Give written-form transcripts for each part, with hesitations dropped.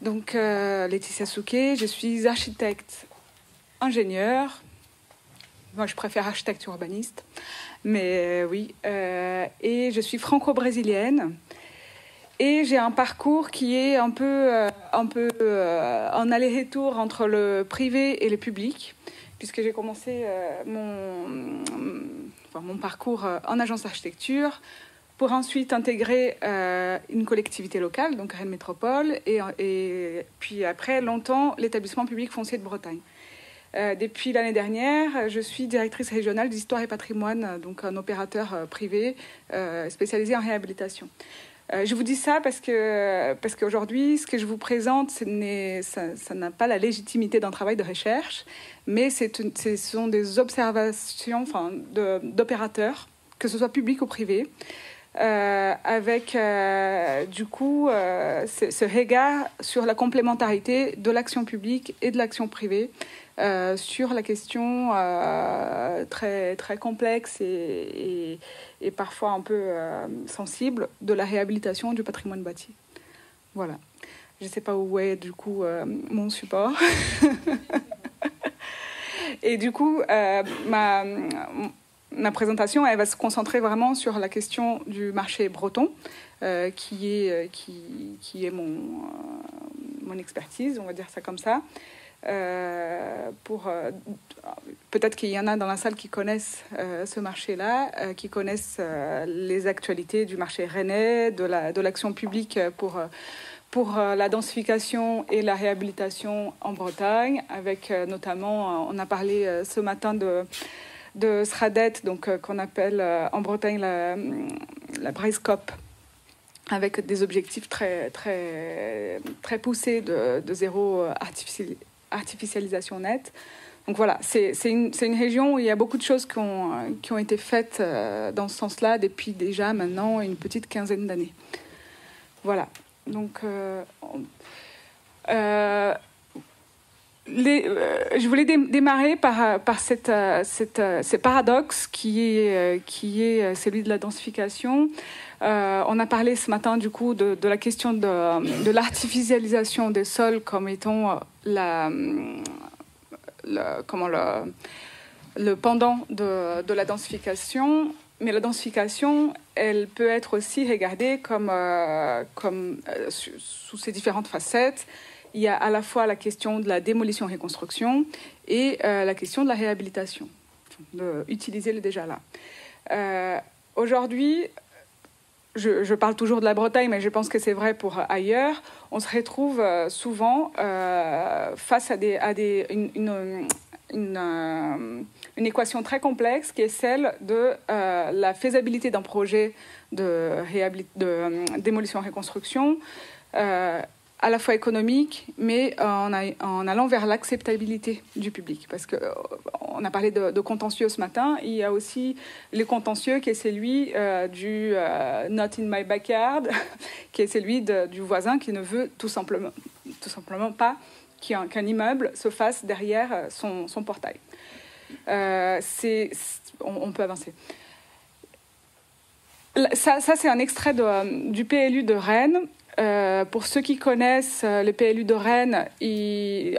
Donc, Laetitia Souquet, je suis architecte ingénieure. Moi, je préfère architecte urbaniste. Mais oui. Et je suis franco-brésilienne. Et j'ai un parcours qui est un peu en aller-retour entre le privé et le public, puisque j'ai commencé mon parcours en agence d'architecture pour ensuite intégrer une collectivité locale, donc Rennes Métropole, et puis après, longtemps, l'établissement public foncier de Bretagne. Depuis l'année dernière, je suis directrice régionale d'histoire et patrimoine, donc un opérateur privé spécialisé en réhabilitation. Je vous dis ça parce qu'aujourd'hui, ce que je vous présente, ça n'a pas la légitimité d'un travail de recherche, mais ce sont des observations d'opérateurs, que ce soit public ou privé, avec du coup ce regard sur la complémentarité de l'action publique et de l'action privée, sur la question très, très complexe et parfois un peu sensible de la réhabilitation du patrimoine bâti. Voilà. Je ne sais pas où est du coup mon support. Et du coup, ma présentation, elle va se concentrer vraiment sur la question du marché breton, qui est mon expertise, on va dire ça comme ça. Peut-être qu'il y en a dans la salle qui connaissent ce marché-là, qui connaissent les actualités du marché rennais, de l'action publique pour la densification et la réhabilitation en Bretagne, avec notamment, on a parlé ce matin de SRADET, donc qu'on appelle en Bretagne la Briscope, avec des objectifs très, très, très poussés de zéro artificialisation nette. Donc voilà, c'est une région où il y a beaucoup de choses qui ont été faites dans ce sens-là depuis déjà maintenant une petite quinzaine d'années. Voilà. Donc, je voulais démarrer par ce paradoxe qui est celui de la densification. On a parlé ce matin du coup de la question de l'artificialisation des sols comme étant le pendant de la densification. Mais la densification, elle peut être aussi regardée sous ses différentes facettes. Il y a à la fois la question de la démolition-reconstruction et la question de la réhabilitation, d'utiliser le déjà là. Aujourd'hui, je parle toujours de la Bretagne, mais je pense que c'est vrai pour ailleurs, on se retrouve souvent face à une équation très complexe qui est celle de la faisabilité d'un projet de démolition-reconstruction, à la fois économique, mais en allant vers l'acceptabilité du public. Parce qu'on a parlé de contentieux ce matin, il y a aussi le contentieux qui est celui du « not in my backyard », qui est celui du voisin qui ne veut tout simplement pas qu'un immeuble se fasse derrière son portail. On peut avancer. Ça c'est un extrait du PLU de Rennes. Pour ceux qui connaissent le PLU de Rennes,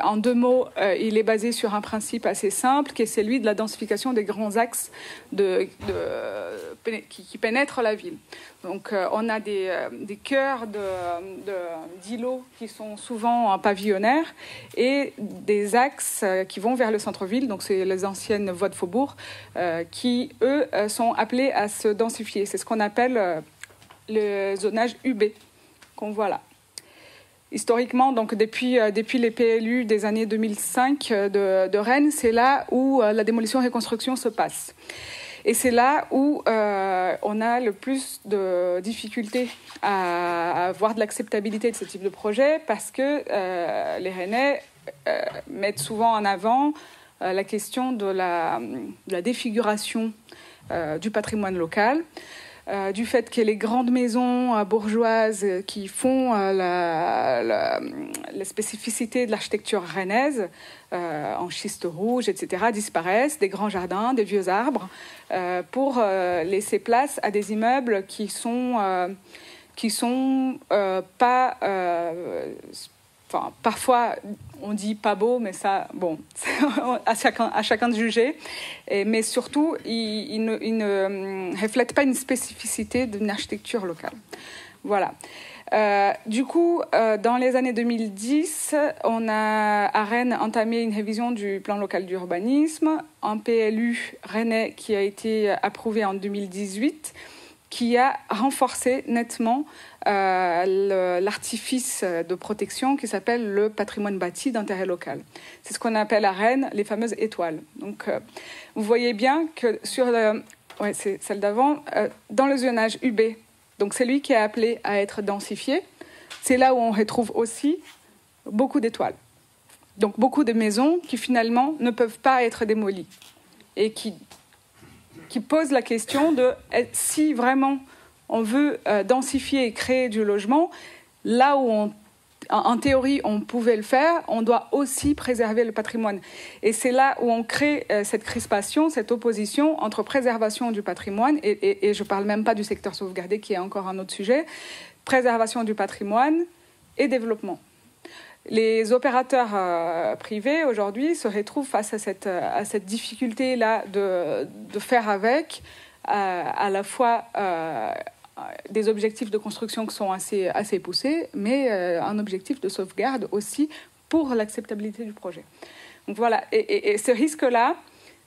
en deux mots, il est basé sur un principe assez simple, qui est celui de la densification des grands axes qui pénètrent la ville. Donc, on a des cœurs d'îlots qui sont souvent pavillonnaires et des axes qui vont vers le centre-ville, donc c'est les anciennes voies de faubourg, qui, eux, sont appelés à se densifier. C'est ce qu'on appelle le zonage UB. qu'on voit là. Historiquement, donc depuis les PLU des années 2005 de Rennes, c'est là où la démolition-reconstruction se passe. Et c'est là où on a le plus de difficultés à avoir de l'acceptabilité de ce type de projet, parce que les Rennais mettent souvent en avant la question de la défiguration du patrimoine local, du fait que les grandes maisons bourgeoises qui font la spécificité de l'architecture rennaise, en schiste rouge, etc., disparaissent, des grands jardins, des vieux arbres, pour laisser place à des immeubles qui sont pas... enfin, parfois on dit pas beau, mais ça, bon, à chacun de juger. Mais surtout, il ne reflète pas une spécificité d'une architecture locale. Voilà. Du coup, dans les années 2010, on a à Rennes entamé une révision du plan local d'urbanisme, un PLU rennais qui a été approuvé en 2018, qui a renforcé nettement l'artifice de protection qui s'appelle le patrimoine bâti d'intérêt local. C'est ce qu'on appelle à Rennes les fameuses étoiles. Donc, vous voyez bien que sur c'est celle d'avant, dans le zonage UB, donc c'est lui qui est appelé à être densifié, c'est là où on retrouve aussi beaucoup d'étoiles. Donc beaucoup de maisons qui finalement ne peuvent pas être démolies et qui posent la question de si vraiment on veut densifier et créer du logement, là où en théorie on pouvait le faire, on doit aussi préserver le patrimoine. Et c'est là où on crée cette crispation, cette opposition entre préservation du patrimoine, et je ne parle même pas du secteur sauvegardé qui est encore un autre sujet, préservation du patrimoine et développement. Les opérateurs privés aujourd'hui se retrouvent face à cette difficulté-là de faire avec à la fois des objectifs de construction qui sont assez poussés, mais un objectif de sauvegarde aussi pour l'acceptabilité du projet. Donc voilà, et ce risque-là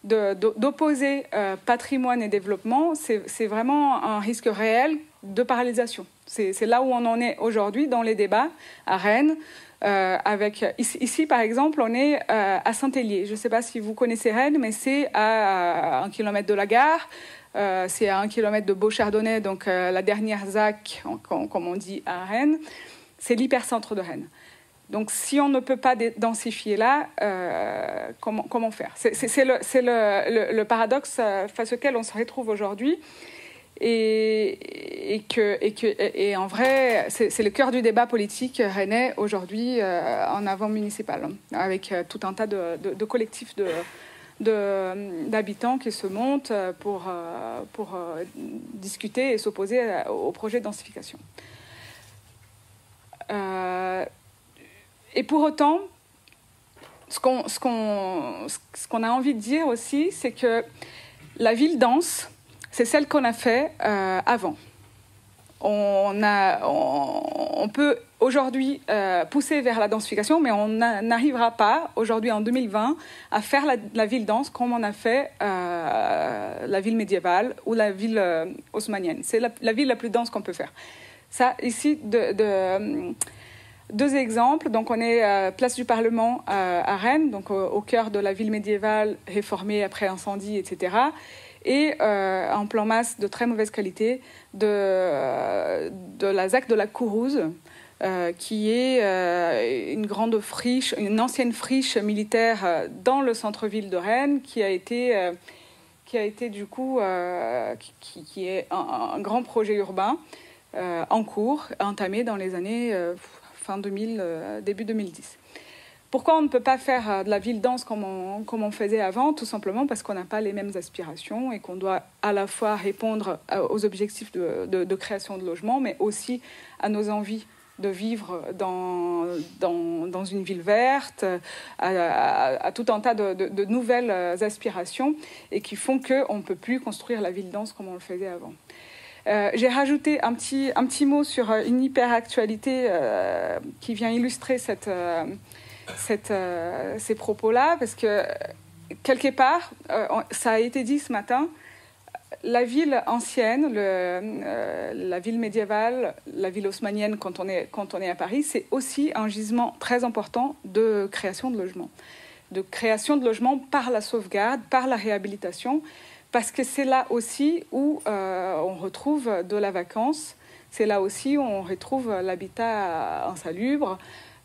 d'opposer patrimoine et développement, c'est vraiment un risque réel de paralysation. C'est là où on en est aujourd'hui dans les débats à Rennes. Ici, par exemple, on est à Saint-Hélier. Je ne sais pas si vous connaissez Rennes, mais c'est à 1 kilomètre de la gare. C'est à 1 kilomètre de Beauchardonnay, donc la dernière ZAC, comme on dit à Rennes. C'est l'hypercentre de Rennes. Donc, si on ne peut pas densifier là, comment faire ? C'est le paradoxe face auquel on se retrouve aujourd'hui. Et en vrai, c'est le cœur du débat politique rennais aujourd'hui en avant municipal, avec tout un tas de collectifs d'habitants qui se montent pour discuter et s'opposer au projet de densification. Et pour autant, ce qu'on a envie de dire aussi, c'est que la ville dense, c'est celle qu'on a fait avant. On peut aujourd'hui pousser vers la densification, mais on n'arrivera pas aujourd'hui en 2020 à faire la ville dense comme on a fait la ville médiévale ou la ville haussmannienne. C'est la ville la plus dense qu'on peut faire. Ça, ici, deux exemples. Donc, on est place du Parlement à Rennes, donc au cœur de la ville médiévale réformée après incendie, etc. Et un plan masse de très mauvaise qualité de la ZAC de la Courouse, qui est une grande friche, une ancienne friche militaire dans le centre-ville de Rennes, qui a été du coup, qui est un grand projet urbain en cours, entamé dans les années fin 2000, début 2010. Pourquoi on ne peut pas faire de la ville dense comme on faisait avant ? Tout simplement parce qu'on n'a pas les mêmes aspirations et qu'on doit à la fois répondre aux objectifs de création de logements, mais aussi à nos envies de vivre dans une ville verte, à tout un tas de nouvelles aspirations et qui font qu'on ne peut plus construire la ville dense comme on le faisait avant. J'ai rajouté un petit mot sur une hyper-actualité qui vient illustrer ces propos-là, parce que quelque part, ça a été dit ce matin, la ville ancienne, la ville médiévale, la ville haussmannienne quand on est à Paris, c'est aussi un gisement très important de création de logements, par la sauvegarde, par la réhabilitation, parce que c'est là aussi où on retrouve de la vacance, c'est là aussi où on retrouve l'habitat insalubre,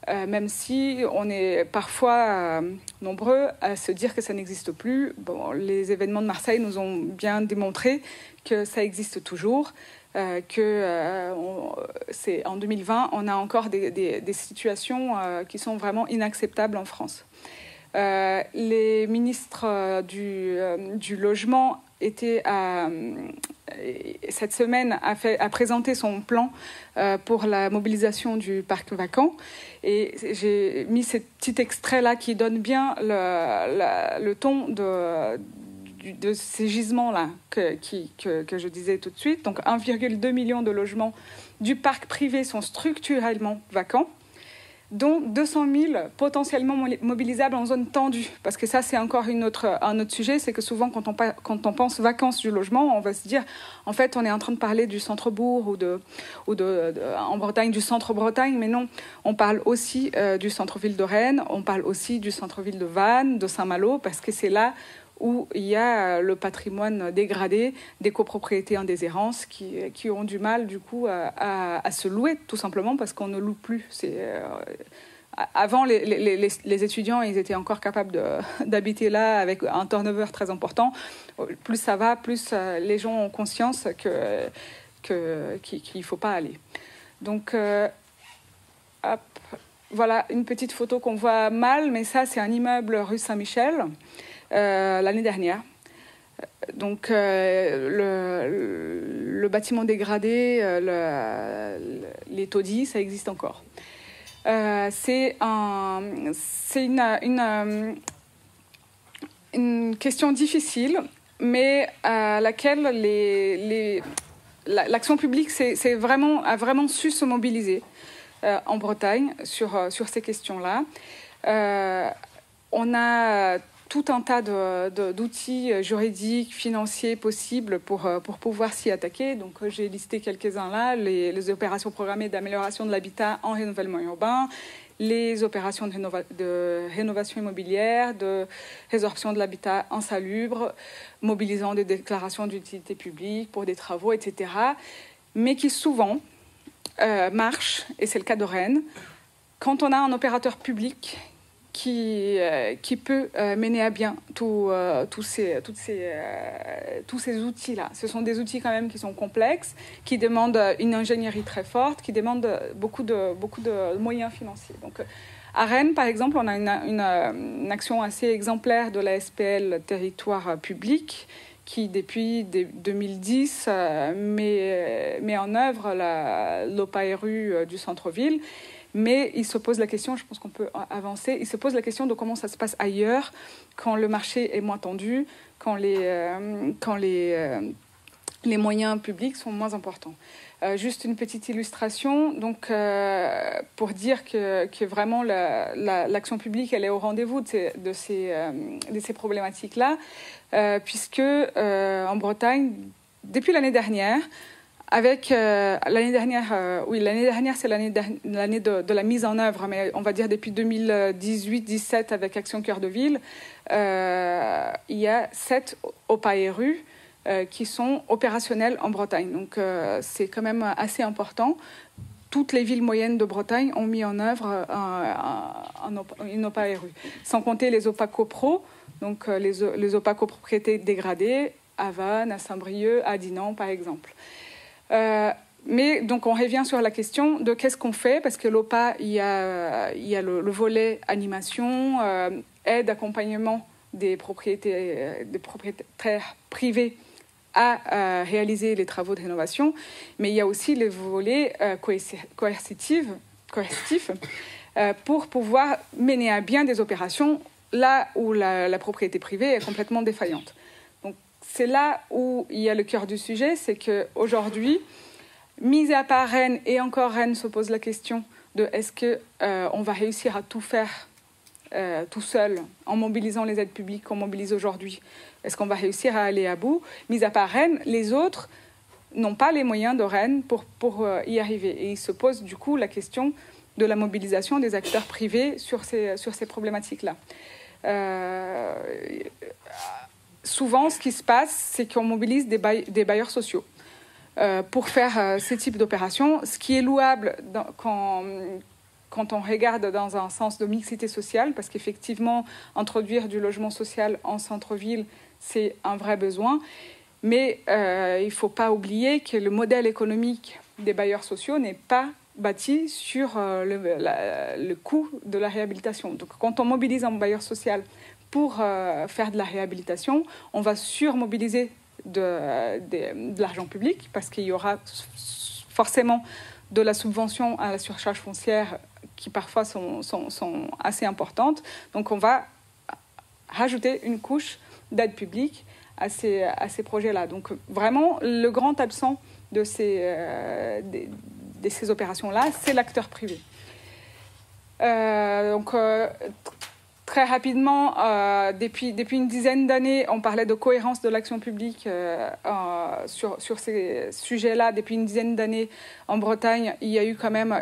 même si on est parfois nombreux à se dire que ça n'existe plus. Bon, les événements de Marseille nous ont bien démontré que ça existe toujours, en 2020, on a encore des situations qui sont vraiment inacceptables en France. Les ministres du logement étaient cette semaine a présenté son plan pour la mobilisation du parc vacant. Et j'ai mis ce petit extrait-là qui donne bien le ton de ces gisements-là que je disais tout de suite. Donc 1,2 million de logements du parc privé sont structurellement vacants, dont 200 000 potentiellement mobilisables en zone tendue. Parce que ça, c'est encore un autre sujet, c'est que souvent, quand on pense vacances du logement, on va se dire, en fait, on est en train de parler du centre-bourg ou en Bretagne, du centre-Bretagne, mais non, on parle aussi du centre-ville de Rennes, on parle aussi du centre-ville de Vannes, de Saint-Malo, parce que c'est là où il y a le patrimoine dégradé, des copropriétés en déshérence qui ont du mal, du coup, à se louer, tout simplement, parce qu'on ne loue plus. Avant, les étudiants, ils étaient encore capables d'habiter là avec un turnover très important. Plus ça va, plus les gens ont conscience qu'il ne faut pas aller. Donc, hop, voilà une petite photo qu'on voit mal, mais ça, c'est un immeuble rue Saint-Michel. L'année dernière. Donc, le bâtiment dégradé, les taudis, ça existe encore. C'est une question difficile, mais à laquelle l'action publique a vraiment su se mobiliser en Bretagne sur ces questions-là. On a tout un tas d'outils juridiques, financiers possibles pour pouvoir s'y attaquer. Donc, j'ai listé quelques-uns là, les opérations programmées d'amélioration de l'habitat en renouvellement urbain, les opérations de rénovation immobilière, de résorption de l'habitat insalubre, mobilisant des déclarations d'utilité publique pour des travaux, etc. Mais qui souvent marchent, et c'est le cas de Rennes, quand on a un opérateur public qui peut mener à bien tous ces outils-là. Ce sont des outils quand même qui sont complexes, qui demandent une ingénierie très forte, qui demandent beaucoup de moyens financiers. Donc, à Rennes, par exemple, on a une action assez exemplaire de la SPL Territoire Public qui, depuis 2010, met en œuvre l'OPA-RU du centre-ville. Mais il se pose la question, je pense qu'on peut avancer, il se pose la question de comment ça se passe ailleurs, quand le marché est moins tendu, quand les moyens publics sont moins importants. Juste une petite illustration, donc, pour dire que vraiment l'action publique elle est au rendez-vous de ces problématiques-là, puisque en Bretagne, depuis l'année dernière, l'année dernière, c'est l'année de la mise en œuvre, mais on va dire depuis 2018-17 avec Action Cœur de Ville, il y a 7 OPA-RU qui sont opérationnels en Bretagne. Donc, c'est quand même assez important. Toutes les villes moyennes de Bretagne ont mis en œuvre une OPA-RU. Sans compter les OPA copro, donc les OPA copropriétés dégradées, à Vannes, à Saint-Brieuc, à Dinan, par exemple. Mais donc on revient sur la question de qu'est-ce qu'on fait, parce que l'OPA, il y a le volet animation, aide, accompagnement des propriétaires privés à réaliser les travaux de rénovation, mais il y a aussi le volet coercitif pour pouvoir mener à bien des opérations là où la propriété privée est complètement défaillante. C'est là où il y a le cœur du sujet, c'est qu'aujourd'hui, mis à part Rennes, et encore Rennes se pose la question de est-ce qu'on va réussir à tout faire tout seul en mobilisant les aides publiques qu'on mobilise aujourd'hui? Est-ce qu'on va réussir à aller à bout? Mis à part Rennes, les autres n'ont pas les moyens de Rennes pour y arriver. Et il se pose du coup la question de la mobilisation des acteurs privés sur ces problématiques-là. Souvent, ce qui se passe, c'est qu'on mobilise des bailleurs sociaux pour faire ces types d'opérations, ce qui est louable quand on regarde dans un sens de mixité sociale, parce qu'effectivement, introduire du logement social en centre-ville, c'est un vrai besoin. Mais il ne faut pas oublier que le modèle économique des bailleurs sociaux n'est pas bâti sur le coût de la réhabilitation. Donc, quand on mobilise un bailleur social pour faire de la réhabilitation, on va surmobiliser de l'argent public parce qu'il y aura forcément de la subvention à la surcharge foncière qui parfois sont assez importantes. Donc, on va rajouter une couche d'aide publique à ces projets-là. Donc, vraiment, le grand absent de ces opérations-là, c'est l'acteur privé. Très rapidement, depuis une dizaine d'années, on parlait de cohérence de l'action publique sur ces sujets-là. Depuis une dizaine d'années, en Bretagne, il y a eu quand même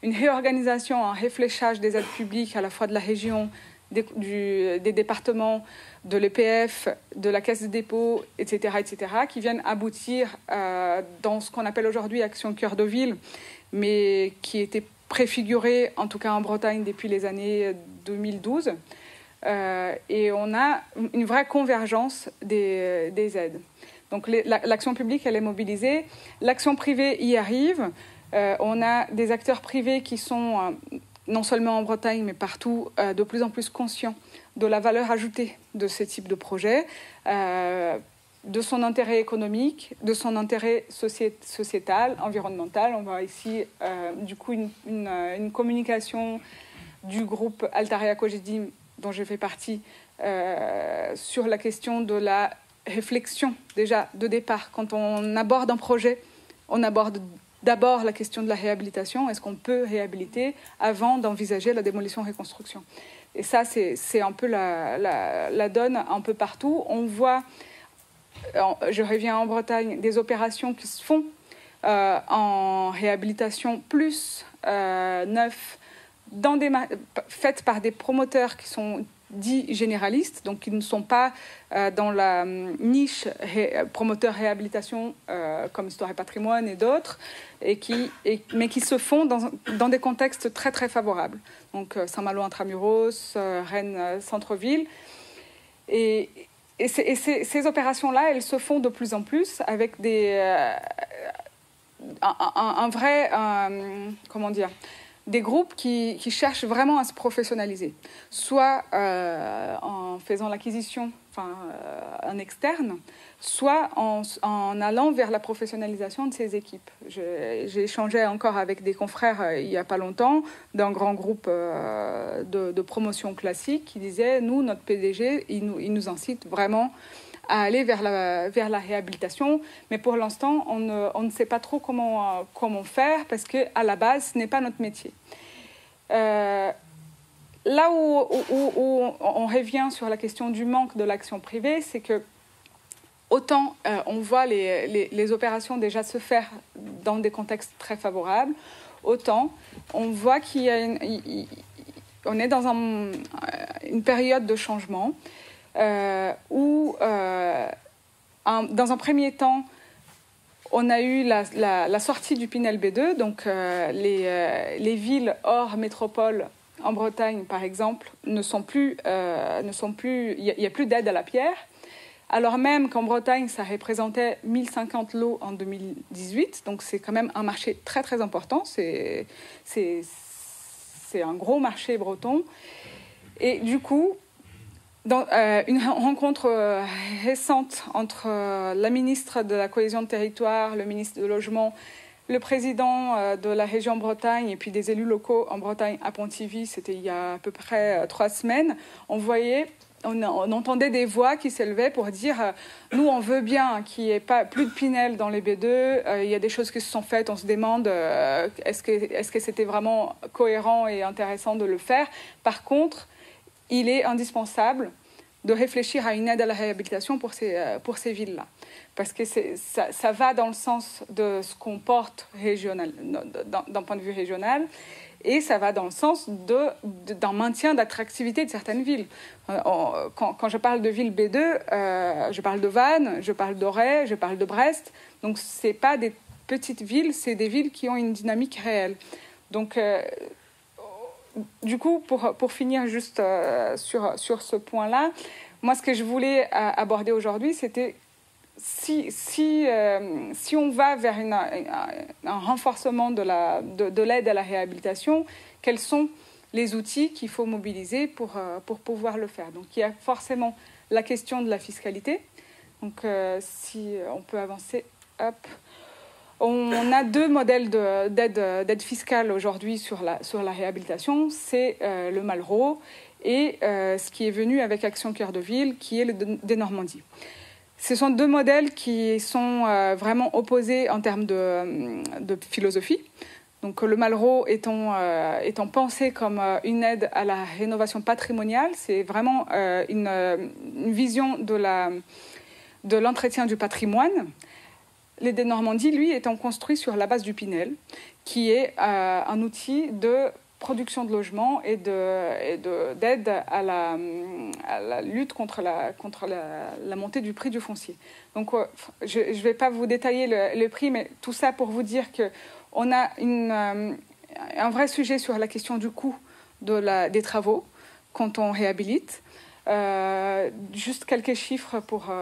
une réorganisation, un réfléchage des aides publiques, à la fois de la région, des départements, de l'EPF, de la Caisse des dépôts, etc., qui viennent aboutir dans ce qu'on appelle aujourd'hui Action Cœur de Ville, mais qui était préfiguré, en tout cas en Bretagne, depuis les années 2012. Et on a une vraie convergence des aides. Donc l'action publique, elle est mobilisée. L'action privée y arrive. On a des acteurs privés qui sont, non seulement en Bretagne, mais partout, de plus en plus conscients de la valeur ajoutée de ce type de projet, de son intérêt économique, de son intérêt sociétal, environnemental. On voit ici, du coup, une communication du groupe Altarea Cogedim, dont je fais partie, sur la question de la réflexion, déjà, de départ. Quand on aborde un projet, on aborde d'abord la question de la réhabilitation. Est-ce qu'on peut réhabiliter avant d'envisager la démolition-reconstruction? Et ça, c'est un peu la donne un peu partout. On voit, je reviens en Bretagne, des opérations qui se font en réhabilitation plus neuf, faites par des promoteurs qui sont dits généralistes, donc qui ne sont pas dans la niche promoteur réhabilitation comme Histoire et Patrimoine et d'autres, mais qui se font dans des contextes très très favorables. Donc Saint-Malo intramuros, Rennes centre-ville. Et ces opérations-là, elles se font de plus en plus avec un vrai, comment dire, des groupes qui cherchent vraiment à se professionnaliser, soit en faisant l'acquisition en externe, soit en allant vers la professionnalisation de ces équipes. J'ai échangé encore avec des confrères il n'y a pas longtemps d'un grand groupe de promotion classique qui disait, nous, notre PDG, il nous incite vraiment à aller vers la réhabilitation, mais pour l'instant, on ne sait pas trop comment faire parce qu'à la base, ce n'est pas notre métier. Là où on revient sur la question du manque de l'action privée, c'est que autant on voit les opérations déjà se faire dans des contextes très favorables, autant on voit on est dans une période de changement où, dans un premier temps, on a eu la sortie du Pinel B2, donc les villes hors métropole en Bretagne, par exemple, il n'y a plus d'aide à la pierre, alors même qu'en Bretagne, ça représentait 1050 lots en 2018, donc c'est quand même un marché très très important, c'est un gros marché breton. Et du coup, dans une rencontre récente entre la ministre de la Cohésion de Territoire, le ministre du Logement, le président de la région Bretagne et puis des élus locaux en Bretagne à Pontivy, c'était il y a à peu près 3 semaines, on entendait des voix qui s'élevaient pour dire nous on veut bien qu'il n'y ait plus de Pinel dans les B2, il y a des choses qui se sont faites, on se demande est-ce que c'était vraiment cohérent et intéressant de le faire. Par contre, il est indispensable de réfléchir à une aide à la réhabilitation pour ces villes-là. Parce que ça va dans le sens de ce qu'on porte régional, d'un point de vue régional, et ça va dans le sens d'un maintien d'attractivité de certaines villes. Quand je parle de ville B2, je parle de Vannes, je parle d'Auray, je parle de Brest. Donc, ce n'est pas des petites villes, c'est des villes qui ont une dynamique réelle. Donc, du coup, pour finir juste sur ce point-là, moi, ce que je voulais aborder aujourd'hui, c'était si on va vers un renforcement de l'aide à la réhabilitation, quels sont les outils qu'il faut mobiliser pour pouvoir le faire. Donc il y a forcément la question de la fiscalité. Donc si on peut avancer, hop. On a 2 modèles d'aide fiscale aujourd'hui sur la réhabilitation. C'est le Malraux et ce qui est venu avec Action Cœur de Ville, qui est le Denormandie. Ce sont 2 modèles qui sont vraiment opposés en termes de philosophie. Donc le Malraux étant pensé comme une aide à la rénovation patrimoniale, c'est vraiment une vision de l'entretien du patrimoine. Les Denormandie, lui, étant construit sur la base du Pinel, qui est un outil de production de logements et d'aide à la lutte contre la montée du prix du foncier. Donc, je ne vais pas vous détailler le prix, mais tout ça pour vous dire qu'on a un vrai sujet sur la question du coût des travaux quand on réhabilite. Juste quelques chiffres pour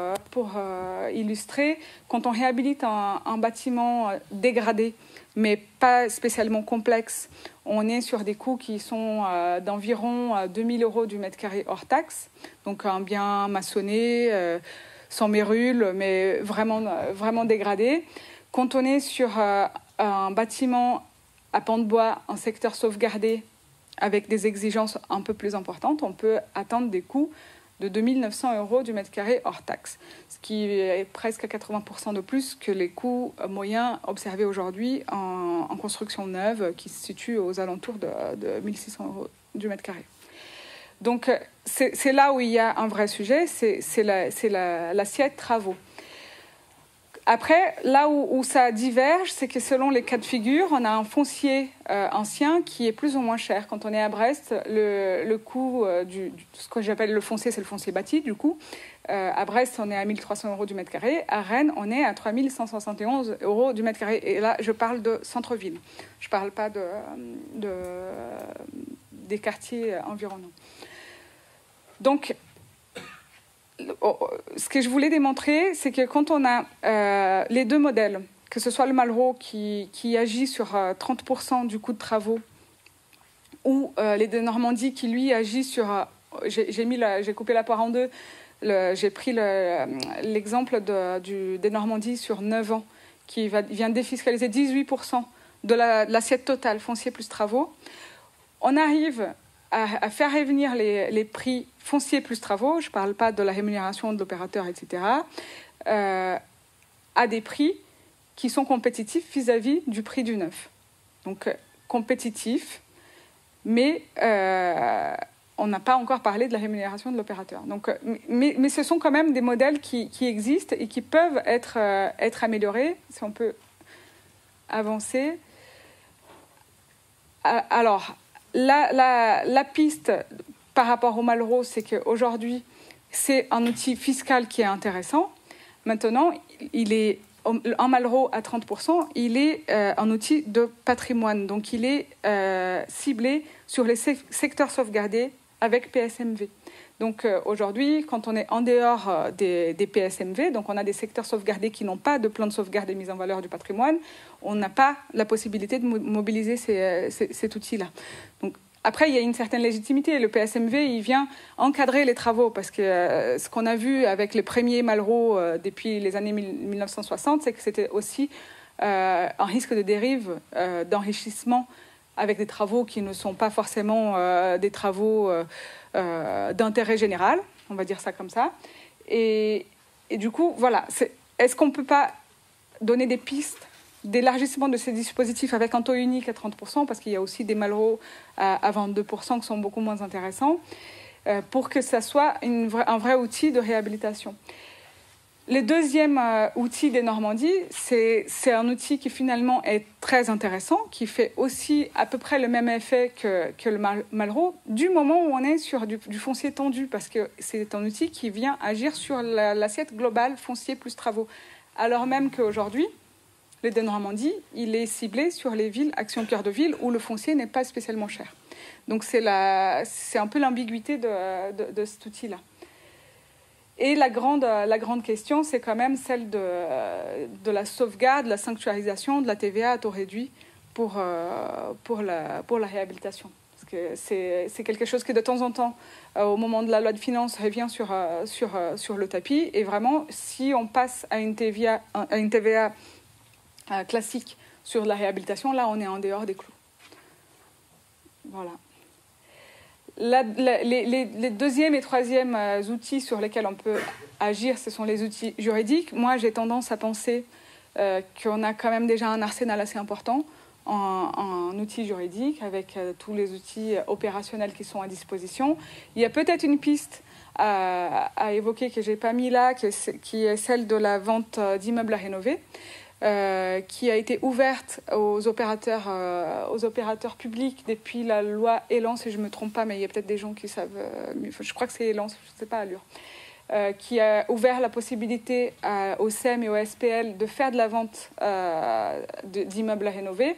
illustrer. Quand on réhabilite un bâtiment dégradé, mais pas spécialement complexe, on est sur des coûts qui sont d'environ 2 000 € du mètre carré hors taxe. Donc un bien maçonné, sans mérule, mais vraiment dégradé. Quand on est sur un bâtiment à pan de bois, un secteur sauvegardé, avec des exigences un peu plus importantes, on peut atteindre des coûts de 2 900 € du mètre carré hors taxe, ce qui est presque à 80% de plus que les coûts moyens observés aujourd'hui en construction neuve, qui se situent aux alentours de 1 600 € du mètre carré. Donc c'est là où il y a un vrai sujet, c'est l'assiette travaux. Après, là où ça diverge, c'est que selon les cas de figure, on a un foncier ancien qui est plus ou moins cher. Quand on est à Brest, le coût ce que j'appelle le foncier, c'est le foncier bâti, du coup. À Brest, on est à 1 300 € du mètre carré. À Rennes, on est à 3 171 € du mètre carré. Et là, je parle de centre-ville. Je ne parle pas des quartiers environnants. Donc, ce que je voulais démontrer, c'est que quand on a les 2 modèles, que ce soit le Malraux qui agit sur 30% du coût de travaux, ou les Denormandie qui, lui, agit sur... j'ai coupé la poire en 2. J'ai pris l'exemple des Denormandie sur 9 ans, qui vient défiscaliser 18% de l'assiette totale foncier plus travaux. On arrive à faire revenir les prix fonciers plus travaux, je ne parle pas de la rémunération de l'opérateur, etc., à des prix qui sont compétitifs vis-à-vis du prix du neuf. Donc, compétitifs, mais on n'a pas encore parlé de la rémunération de l'opérateur. Donc, mais ce sont quand même des modèles qui existent et qui peuvent être améliorés, si on peut avancer. Alors, la piste par rapport au Malraux, c'est qu'aujourd'hui, c'est un outil fiscal qui est intéressant. Maintenant, un Malraux à 30%, il est un outil de patrimoine. Donc, il est ciblé sur les secteurs sauvegardés avec PSMV. Donc, aujourd'hui, quand on est en dehors des PSMV, donc on a des secteurs sauvegardés qui n'ont pas de plan de sauvegarde et mise en valeur du patrimoine, on n'a pas la possibilité de mobiliser cet outil-là. Donc, après, il y a une certaine légitimité. Le PSMV, il vient encadrer les travaux parce que ce qu'on a vu avec les premiers Malraux depuis les années 1960, c'est que c'était aussi un risque de dérive, d'enrichissement avec des travaux qui ne sont pas forcément des travaux d'intérêt général, on va dire ça comme ça. Et du coup, voilà, est-ce qu'on ne peut pas donner des pistes d'élargissement de ces dispositifs avec un taux unique à 30%, parce qu'il y a aussi des Malraux à 22% qui sont beaucoup moins intéressants, pour que ça soit un vrai outil de réhabilitation. Le deuxième outil des Normandies, c'est un outil qui finalement est très intéressant, qui fait aussi à peu près le même effet que le Malraux, du moment où on est sur du foncier tendu, parce que c'est un outil qui vient agir sur l'assiette globale foncier plus travaux. Alors même qu'aujourd'hui, le Denormandie, il est ciblé sur les villes Action Cœur de Ville, où le foncier n'est pas spécialement cher. Donc c'est un peu l'ambiguïté de cet outil-là. Et la grande question, c'est quand même celle de la sauvegarde, de la sanctuarisation de la TVA à taux réduit pour la réhabilitation. Parce que c'est quelque chose qui, de temps en temps, au moment de la loi de finances, revient sur le tapis. Et vraiment, si on passe à une TVA classique sur la réhabilitation, là, on est en dehors des clous. Voilà. Les deuxième et troisième outils sur lesquels on peut agir, ce sont les outils juridiques. Moi, j'ai tendance à penser qu'on a quand même déjà un arsenal assez important en outils juridiques, avec tous les outils opérationnels qui sont à disposition. Il y a peut-être une piste à évoquer que je n'ai pas mis là, qui est celle de la vente d'immeubles à rénover, qui a été ouverte aux opérateurs publics depuis la loi Elan, si je ne me trompe pas, mais il y a peut-être des gens qui savent, je crois que c'est Elan, je ne sais pas, Allure, qui a ouvert la possibilité au SEM et au SPL de faire de la vente d'immeubles à rénover.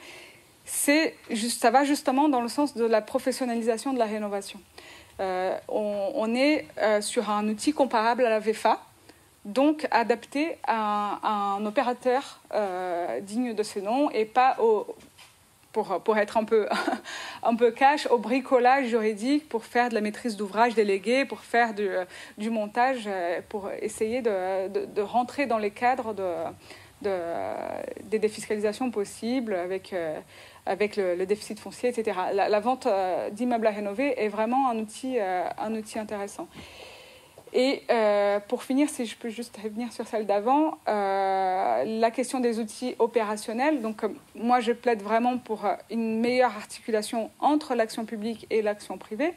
Ça va justement dans le sens de la professionnalisation de la rénovation. On est sur un outil comparable à la VFA, donc adapté à un opérateur digne de ce nom et pas pour être un peu cash, au bricolage juridique, pour faire de la maîtrise d'ouvrage déléguée, pour faire du montage, pour essayer de rentrer dans les cadres des défiscalisations possibles avec le déficit foncier, etc. La vente d'immeubles à rénover est vraiment un outil intéressant. Et pour finir, si je peux juste revenir sur celle d'avant, la question des outils opérationnels. Donc, moi, je plaide vraiment pour une meilleure articulation entre l'action publique et l'action privée,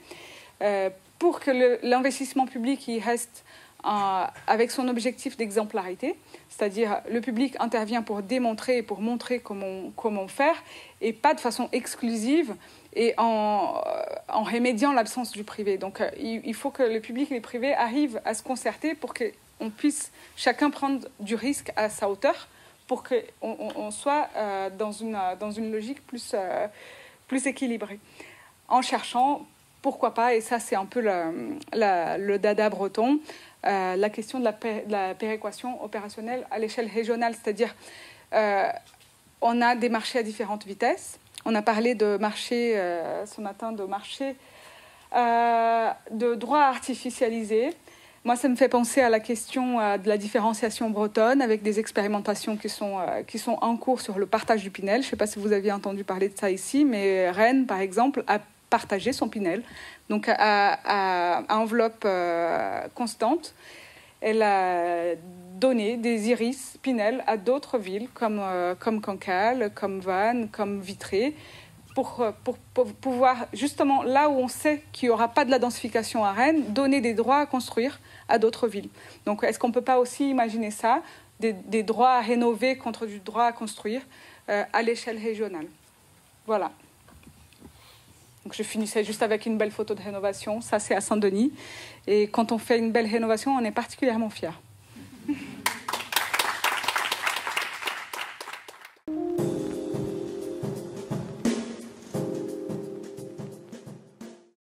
pour que l'investissement public il reste avec son objectif d'exemplarité, c'est-à-dire le public intervient pour démontrer et pour montrer comment faire, et pas de façon exclusive et en remédiant l'absence du privé. Donc il faut que le public et le privé arrivent à se concerter pour qu'on puisse chacun prendre du risque à sa hauteur, pour qu'on soit dans une logique plus équilibrée, en cherchant, pourquoi pas, et ça c'est un peu le dada breton, la question de la péréquation opérationnelle à l'échelle régionale, c'est-à-dire on a des marchés à différentes vitesses. On a parlé de marché ce matin, de marché de droit artificialisé. Moi, ça me fait penser à la question de la différenciation bretonne, avec des expérimentations qui sont en cours sur le partage du Pinel. Je ne sais pas si vous aviez entendu parler de ça ici, mais Rennes, par exemple, a partagé son Pinel, donc à enveloppe constante. Elle a donné des iris Pinel à d'autres villes comme Cancale, comme Vannes, comme Vitré, pour pouvoir, justement, là où on sait qu'il n'y aura pas de la densification à Rennes, donner des droits à construire à d'autres villes. Donc, est-ce qu'on ne peut pas aussi imaginer ça, des droits à rénover contre du droit à construire à l'échelle régionale? Voilà. Donc, je finissais juste avec une belle photo de rénovation. Ça, c'est à Saint-Denis. Et quand on fait une belle rénovation, on est particulièrement fiers.